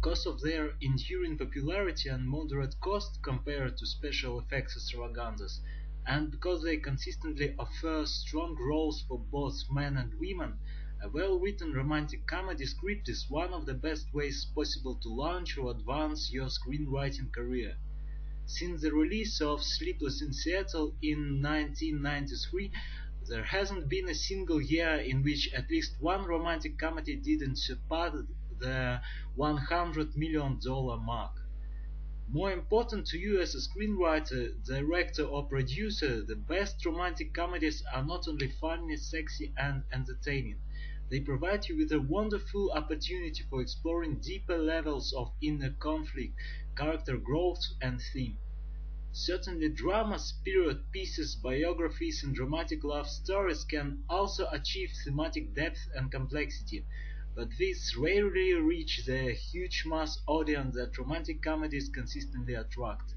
because of their enduring popularity and moderate cost compared to special effects extravaganzas, and because they consistently offer strong roles for both men and women, a well-written romantic comedy script is one of the best ways possible to launch or advance your screenwriting career. Since the release of Sleepless in Seattle in 1993, there hasn't been a single year in which at least one romantic comedy didn't surpass the $100 million mark. More important to you as a screenwriter, director, or producer, the best romantic comedies are not only funny, sexy, and entertaining. They provide you with a wonderful opportunity for exploring deeper levels of inner conflict, character growth, and theme. Certainly, dramas, period pieces, biographies, and dramatic love stories can also achieve thematic depth and complexity, but these rarely reach the huge mass audience that romantic comedies consistently attract.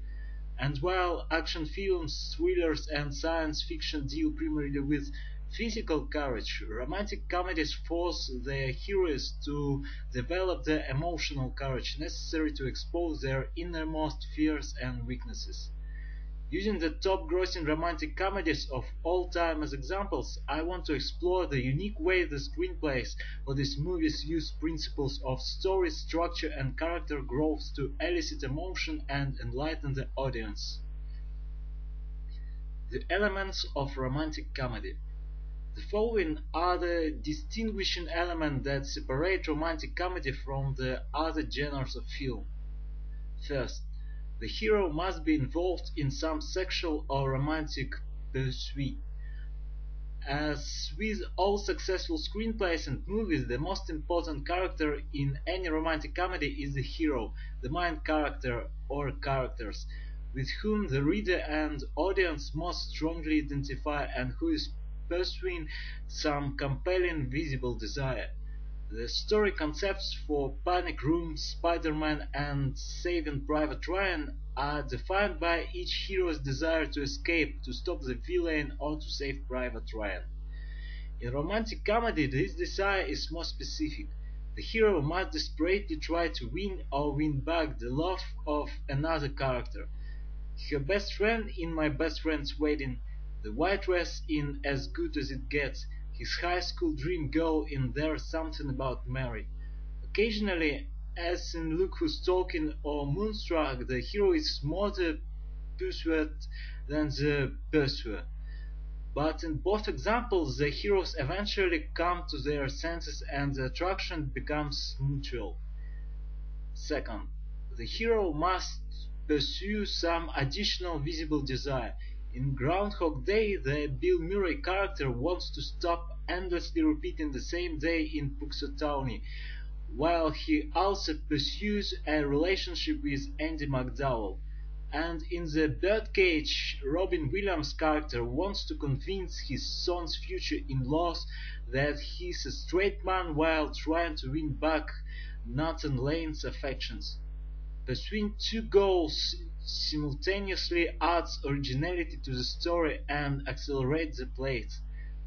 And while action films, thrillers, and science fiction deal primarily with physical courage, romantic comedies force their heroes to develop the emotional courage necessary to expose their innermost fears and weaknesses. Using the top grossing romantic comedies of all time as examples, I want to explore the unique way the screenplays for these movies use principles of story structure and character growth to elicit emotion and enlighten the audience. The elements of romantic comedy. The following are the distinguishing elements that separate romantic comedy from the other genres of film. First, the hero must be involved in some sexual or romantic pursuit. As with all successful screenplays and movies, the most important character in any romantic comedy is the hero, the main character or characters, with whom the reader and audience most strongly identify and who is pursuing some compelling visible desire. The story concepts for Panic Room, Spider-Man, and Saving Private Ryan are defined by each hero's desire to escape, to stop the villain, or to save Private Ryan. In romantic comedy, this desire is more specific. The hero must desperately try to win or win back the love of another character. Her best friend in My Best Friend's Wedding, the white dress in As Good as It Gets, his high school dream girl in There's Something About Mary. Occasionally, as in Look Who's Talking or Moonstruck, the hero is more the pursuer than the pursuer. But in both examples, the heroes eventually come to their senses and the attraction becomes mutual. Second, the hero must pursue some additional visible desire. In Groundhog Day, the Bill Murray character wants to stop endlessly repeating the same day in Puxatawney, while he also pursues a relationship with Andy McDowell. And in The Birdcage, Robin Williams' character wants to convince his son's future in-laws that he's a straight man while trying to win back Nathan Lane's affections. Pursuing two goals simultaneously adds originality to the story and accelerates the plot.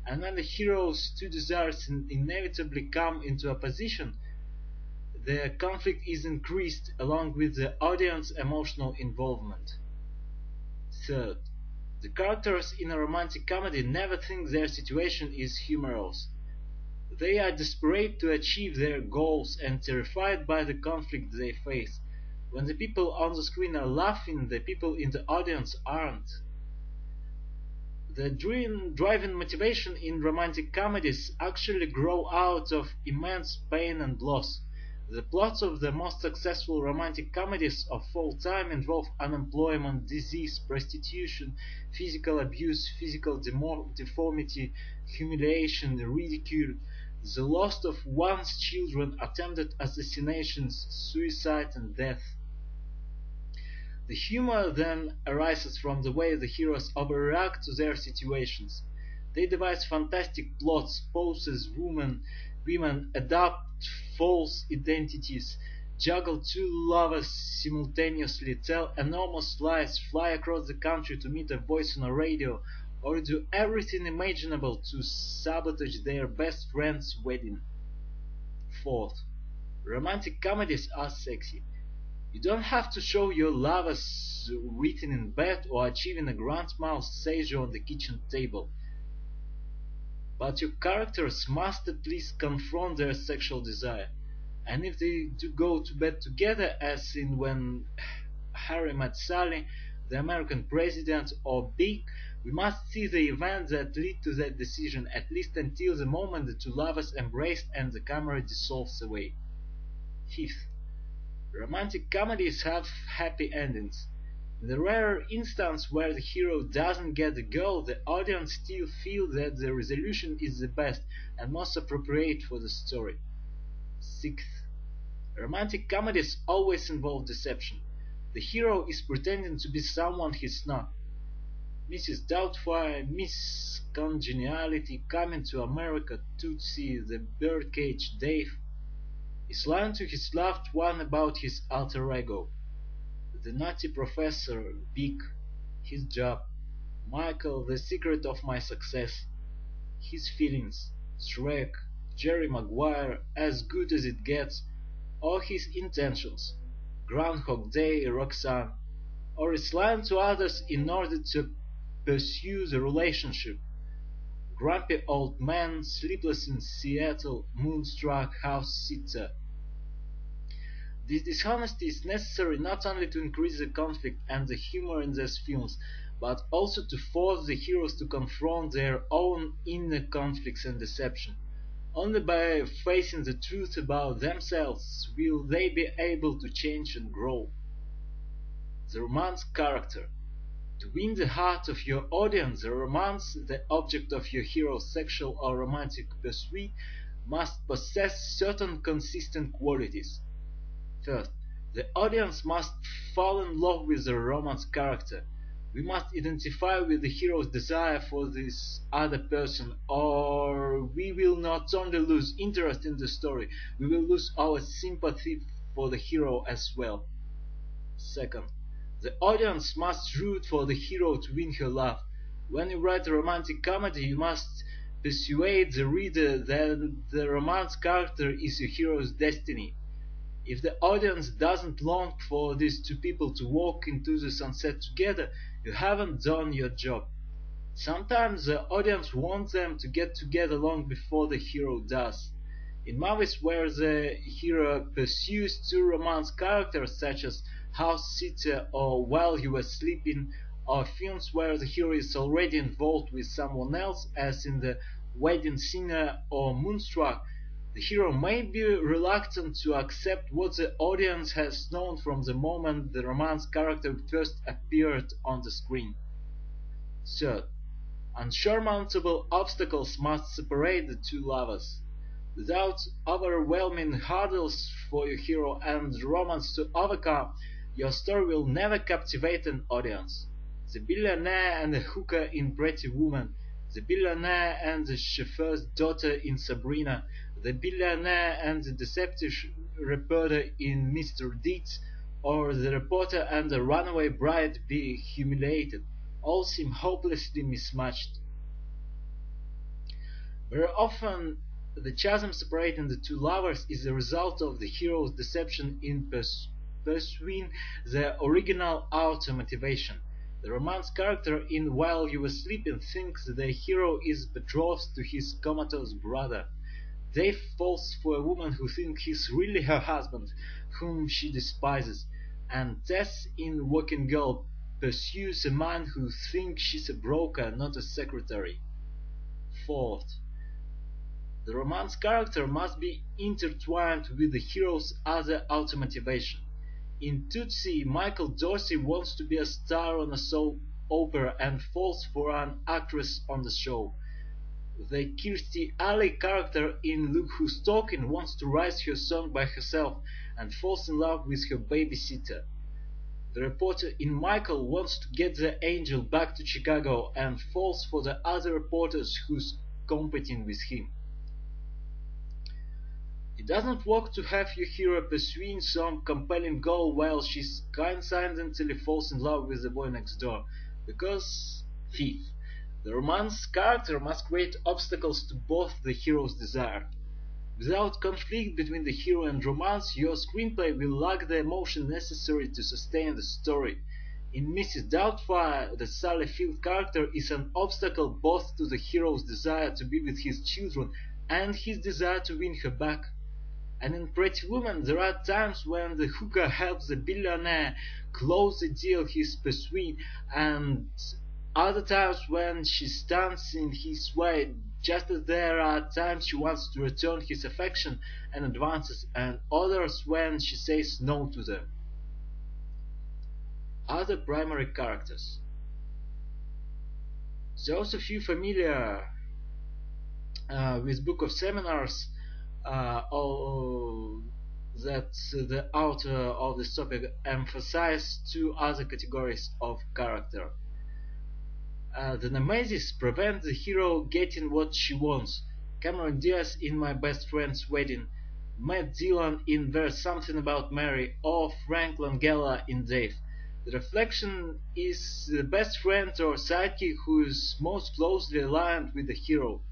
And when the hero's two desires inevitably come into opposition, the conflict is increased along with the audience's emotional involvement. Third, the characters in a romantic comedy never think their situation is humorous. They are desperate to achieve their goals and terrified by the conflict they face. When the people on the screen are laughing, the people in the audience aren't. The driving motivation in romantic comedies actually grow out of immense pain and loss. The plots of the most successful romantic comedies of all time involve unemployment, disease, prostitution, physical abuse, physical deformity, humiliation, ridicule, the loss of one's children, attempted assassinations, suicide, and death. The humor then arises from the way the heroes overreact to their situations. They devise fantastic plots, poses women adopt false identities, juggle two lovers simultaneously, tell enormous lies, fly across the country to meet a voice on a radio, or do everything imaginable to sabotage their best friend's wedding. Fourth, Romantic comedies are sexy. You don't have to show your love as written in bed or achieving a grand mal seizure on the kitchen table, but your characters must at least confront their sexual desire. And if they do go to bed together, as in When Harry Met Sally, The American President, or Big, we must see the events that lead to that decision, at least until the moment the two lovers embrace and the camera dissolves away. Fifth, romantic comedies have happy endings. In the rare instance where the hero doesn't get the girl, the audience still feels that the resolution is the best and most appropriate for the story. Sixth, romantic comedies always involve deception. The hero is pretending to be someone he's not. Mrs. Doubtfire, Miss Congeniality, Coming to America, Tootsie, The Birdcage, Dave is lying to his loved one about his alter ego. The Nutty Professor, Big, his job, Michael, The Secret of My Success, his feelings, Shrek, Jerry Maguire, As Good as It Gets, or his intentions, Groundhog Day, Roxanne, or is lying to others in order to pursue the relationship, Grumpy Old Man, Sleepless in Seattle, Moonstruck, House Sitter. This dishonesty is necessary not only to increase the conflict and the humor in these films, but also to force the heroes to confront their own inner conflicts and deception. Only by facing the truth about themselves will they be able to change and grow. The romance character. To win the heart of your audience, the romance, the object of your hero's sexual or romantic pursuit, must possess certain consistent qualities. First, the audience must fall in love with the romance character. We must identify with the hero's desire for this other person, or we will not only lose interest in the story, we will lose our sympathy for the hero as well. Second, the audience must root for the hero to win her love. When you write a romantic comedy, you must persuade the reader that the romance character is your hero's destiny. If the audience doesn't long for these two people to walk into the sunset together, you haven't done your job. Sometimes the audience wants them to get together long before the hero does. In movies where the hero pursues two romance characters such as House Sitter or While You Were Sleeping, or films where the hero is already involved with someone else as in The Wedding Singer or Moonstruck, the hero may be reluctant to accept what the audience has known from the moment the romance character first appeared on the screen. Third, unsurmountable obstacles must separate the two lovers. Without overwhelming hurdles for your hero and romance to overcome, your story will never captivate an audience. The billionaire and the hooker in Pretty Woman, the billionaire and the chauffeur's daughter in Sabrina, the billionaire and the deceptive reporter in Mr. Deeds, or the reporter and the runaway bride be humiliated, all seem hopelessly mismatched. Very often, the chasm separating the two lovers is the result of the hero's deception in pursuing the original outer motivation. The romance character in While You Were Sleeping thinks the hero is betrothed to his comatose brother. Dave falls for a woman who thinks he's really her husband, whom she despises, and Tess in Working Girl pursues a man who thinks she's a broker, not a secretary. Fourth, the romance character must be intertwined with the hero's other outer motivation. In Tootsie, Michael Dorsey wants to be a star on a soap opera and falls for an actress on the show. The Kirstie Alley character in Look Who's Talking wants to write her song by herself and falls in love with her babysitter. The reporter in Michael wants to get the angel back to Chicago and falls for the other reporters who's competing with him. It doesn't work to have your hero pursuing some compelling goal while she coincidentally falls in love with the boy next door, because, fifth, the romance character must create obstacles to both the hero's desire. Without conflict between the hero and romance, your screenplay will lack the emotion necessary to sustain the story. In Mrs. Doubtfire, the Sally Field character is an obstacle both to the hero's desire to be with his children and his desire to win her back. And in Pretty Woman, there are times when the hooker helps the billionaire close the deal he's pursuing, and other times when she stands in his way, just as there are times she wants to return his affection and advances, and others when she says no to them. Other primary characters. Those of you familiar with Book of Seminars, all that the author of this topic emphasized two other categories of character. The Nemesis prevent the hero getting what she wants. Cameron Diaz in My Best Friend's Wedding, Matt Dillon in There's Something About Mary, or Frank Langella in Dave. The reflection is the best friend or sidekick who is most closely aligned with the hero.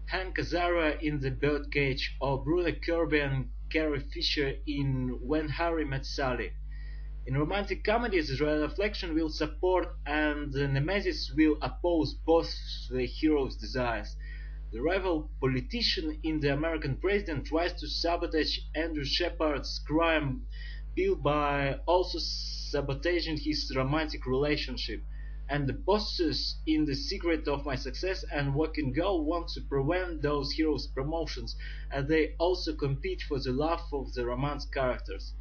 Hank Azaria in The Birdcage, or Bruno Kirby and Carrie Fisher in When Harry Met Sally. In romantic comedies, the reflection will support and the nemesis will oppose both the hero's desires. The rival politician in The American President tries to sabotage Andrew Shepard's crime bill by also sabotaging his romantic relationship. And the bosses in The Secret of My Success and Working Girl want to prevent those heroes' promotions, and they also compete for the love of the romance characters.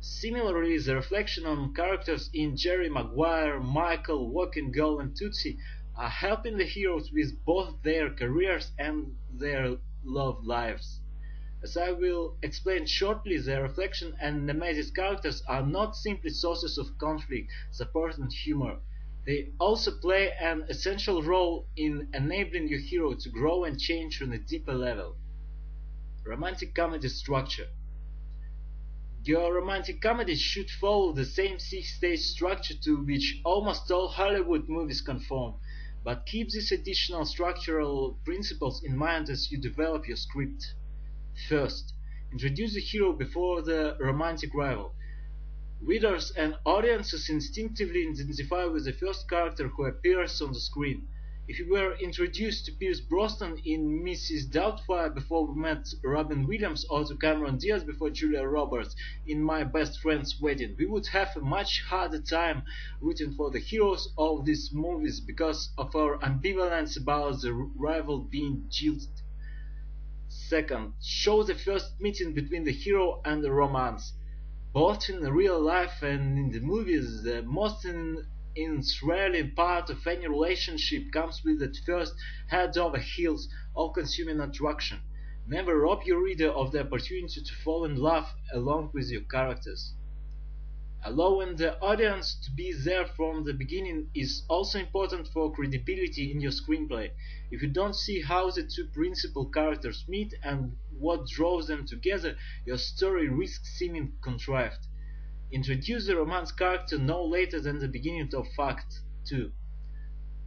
Similarly, the reflection on characters in Jerry Maguire, Michael, Working Girl, and Tootsie are helping the heroes with both their careers and their love lives. As I will explain shortly, the reflection and nemesis characters are not simply sources of conflict, support, and humor. They also play an essential role in enabling your hero to grow and change on a deeper level. Romantic comedy structure. Your romantic comedy should follow the same six-stage structure to which almost all Hollywood movies conform, but keep these additional structural principles in mind as you develop your script. First, introduce the hero before the romantic rival. Readers and audiences instinctively identify with the first character who appears on the screen. If we were introduced to Pierce Brosnan in Mrs. Doubtfire before we met Robin Williams, or to Cameron Diaz before Julia Roberts in My Best Friend's Wedding, we would have a much harder time rooting for the heroes of these movies because of our ambivalence about the rival being jilted. Second, show the first meeting between the hero and the romance. Both in real life and in the movies, the most enthralling part of any relationship comes with that first head over heels, all-consuming attraction. Never rob your reader of the opportunity to fall in love along with your characters. Allowing the audience to be there from the beginning is also important for credibility in your screenplay. If you don't see how the two principal characters meet and what draws them together, your story risks seeming contrived. Introduce the romance character no later than the beginning of Act 2.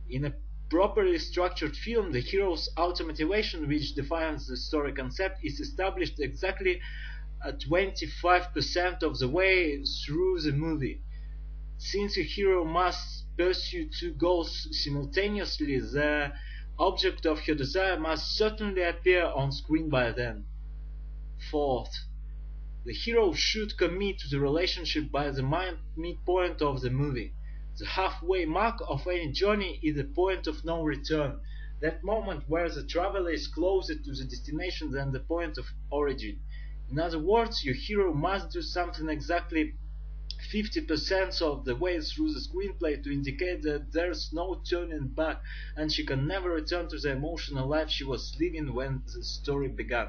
In a properly structured film, the hero's auto-motivation, which defines the story concept, is established exactly 25% of the way through the movie. Since your hero must pursue two goals simultaneously, the object of her desire must certainly appear on screen by then. Fourth, the hero should commit to the relationship by the midpoint of the movie. The halfway mark of any journey is the point of no return, that moment where the traveler is closer to the destination than the point of origin. In other words, your hero must do something exactly 50% of the way through the screenplay to indicate that there's no turning back and she can never return to the emotional life she was living when the story began.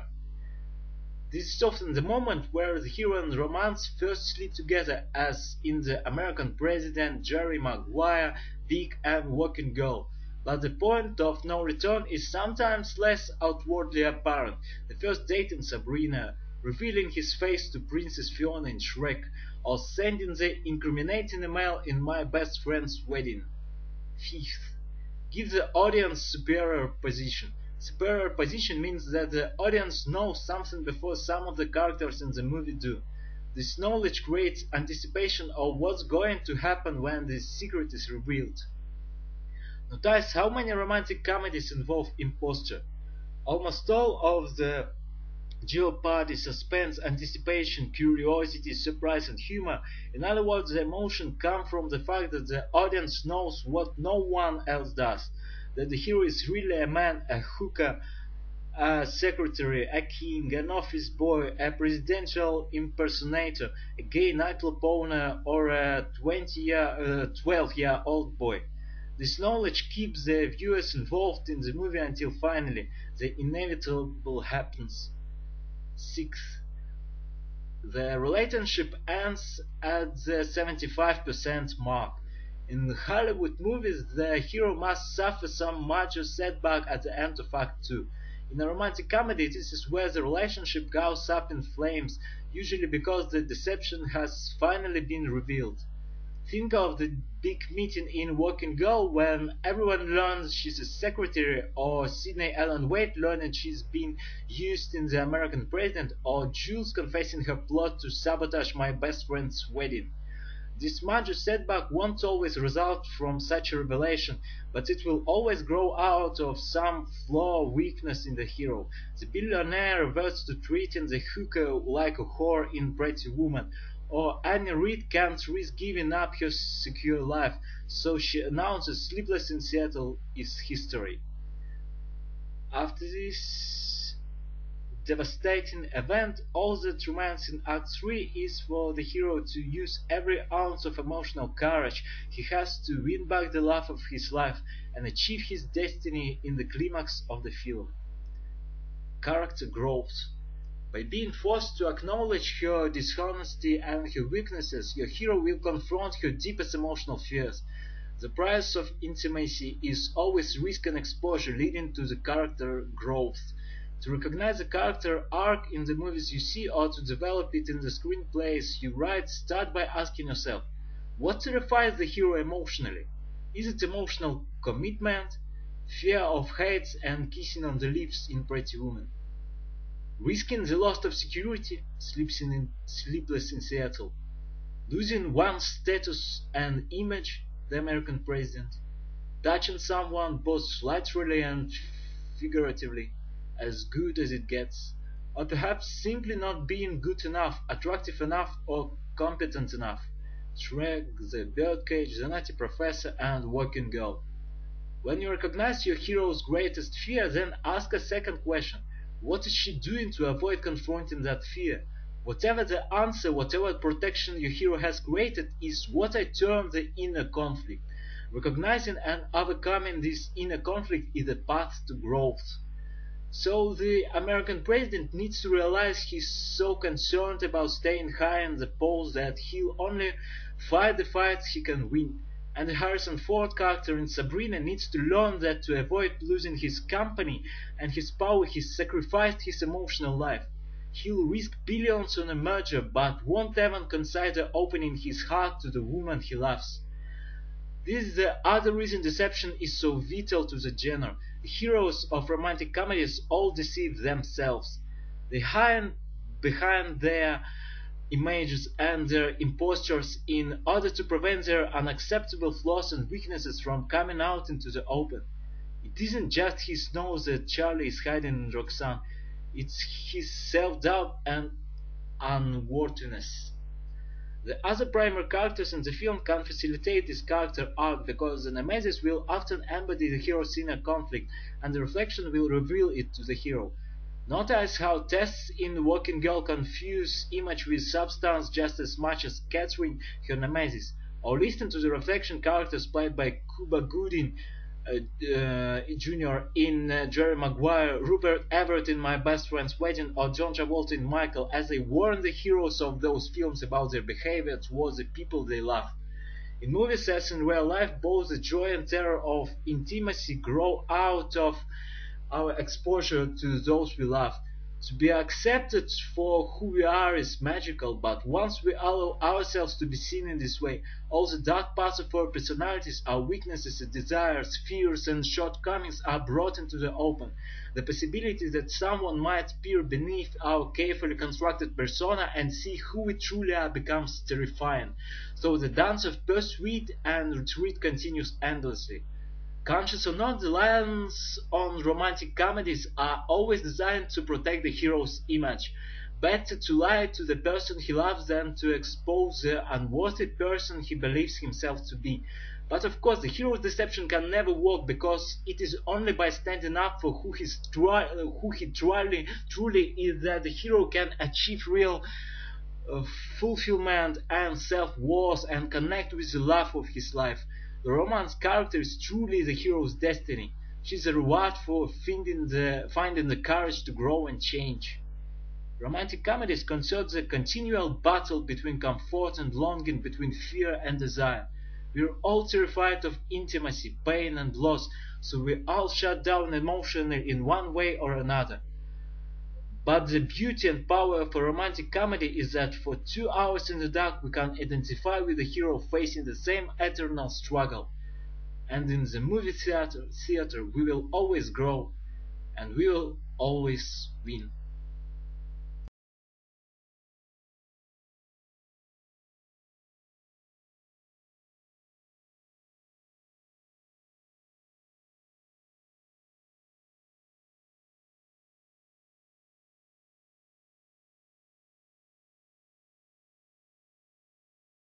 This is often the moment where the hero and romance first sleep together, as in The American President, Jerry Maguire, Big, and Working Girl. But the point of no return is sometimes less outwardly apparent. The first date in Sabrina, revealing his face to Princess Fiona in Shrek, or sending the incriminating email in My Best Friend's Wedding. Fifth, give the audience superior position. Superior position means that the audience knows something before some of the characters in the movie do. This knowledge creates anticipation of what's going to happen when the secret is revealed. Notice how many romantic comedies involve imposture. Almost all of the jeopardy, suspense, anticipation, curiosity, surprise, and humor. In other words, the emotion come from the fact that the audience knows what no one else does. That the hero is really a man, a hooker, a secretary, a king, an office boy, a presidential impersonator, a gay nightclub owner, or a 12-year-old boy. This knowledge keeps the viewers involved in the movie until finally the inevitable happens. Sixth, the relationship ends at the 75% mark. In Hollywood movies, the hero must suffer some major setback at the end of Act 2. In a romantic comedy, this is where the relationship goes up in flames, usually because the deception has finally been revealed. Think of the big meeting in Working Girl when everyone learns she's a secretary, or Sydney Ellen Wade learning she's been used in The American President, or Jules confessing her plot to sabotage my best friend's wedding. This major setback won't always result from such a revelation, but it will always grow out of some flaw or weakness in the hero. The billionaire reverts to treating the hooker like a whore in Pretty Woman, or Annie Reid can't risk giving up her secure life, so she announces Sleepless in Seattle is history. After this devastating event, all that remains in Act 3 is for the hero to use every ounce of emotional courage he has to win back the love of his life and achieve his destiny in the climax of the film. Character growth. By being forced to acknowledge her dishonesty and her weaknesses, your hero will confront her deepest emotional fears. The price of intimacy is always risk and exposure, leading to the character growth. To recognize a character arc in the movies you see or to develop it in the screenplays you write, start by asking yourself, what terrifies the hero emotionally? Is it emotional commitment, fear of heights and kissing on the lips in Pretty Woman? Risking the loss of security, Sleepless in Seattle. Losing one's status and image, The American President. Touching someone both literally and figuratively, As Good as It Gets. Or perhaps simply not being good enough, attractive enough, or competent enough. Shrek, The Birdcage, The Nutty Professor, and Working Girl. When you recognize your hero's greatest fear, then ask a second question. What is she doing to avoid confronting that fear? Whatever the answer, whatever protection your hero has created, is what I term the inner conflict. Recognizing and overcoming this inner conflict is the path to growth. So the American president needs to realize he's so concerned about staying high in the polls that he'll only fight the fights he can win. And the Harrison Ford character in Sabrina needs to learn that to avoid losing his company and his power, he sacrificed his emotional life. He'll risk billions on a merger, but won't even consider opening his heart to the woman he loves. This is the other reason deception is so vital to the genre. The heroes of romantic comedies all deceive themselves. They hide behind their images and their impostures in order to prevent their unacceptable flaws and weaknesses from coming out into the open. It isn't just his nose that Charlie is hiding in Roxanne, it's his self-doubt and unworthiness. The other primary characters in the film can facilitate this character arc because the nemesis will often embody the hero's inner conflict and the reflection will reveal it to the hero. Notice how Tess in Working Girl confuse image with substance just as much as Catherine, her nemesis. Or listen to the reflection characters played by Cuba Gooding Jr. in Jerry Maguire, Rupert Everett in My Best Friend's Wedding, or John Travolta in Michael, as they warn the heroes of those films about their behavior towards the people they love. In movies as in real life, both the joy and terror of intimacy grow out of our exposure to those we love. To be accepted for who we are is magical, but once we allow ourselves to be seen in this way, all the dark parts of our personalities, our weaknesses, desires, fears, and shortcomings are brought into the open. The possibility that someone might peer beneath our carefully constructed persona and see who we truly are becomes terrifying. So the dance of pursuit and retreat continues endlessly. Conscious or not, the lines on romantic comedies are always designed to protect the hero's image. Better to lie to the person he loves than to expose the unworthy person he believes himself to be. But of course, the hero's deception can never work because it is only by standing up for who he truly is that the hero can achieve real uh, fulfillment and self-worth and connect with the love of his life. The romance character is truly the hero's destiny. She's a reward for finding the courage to grow and change. Romantic comedies concern the continual battle between comfort and longing, between fear and desire. We're all terrified of intimacy, pain, and loss, so we all shut down emotionally in one way or another. But the beauty and power of a romantic comedy is that for 2 hours in the dark we can identify with the hero facing the same eternal struggle. And in the movie theater we will always grow and we will always win.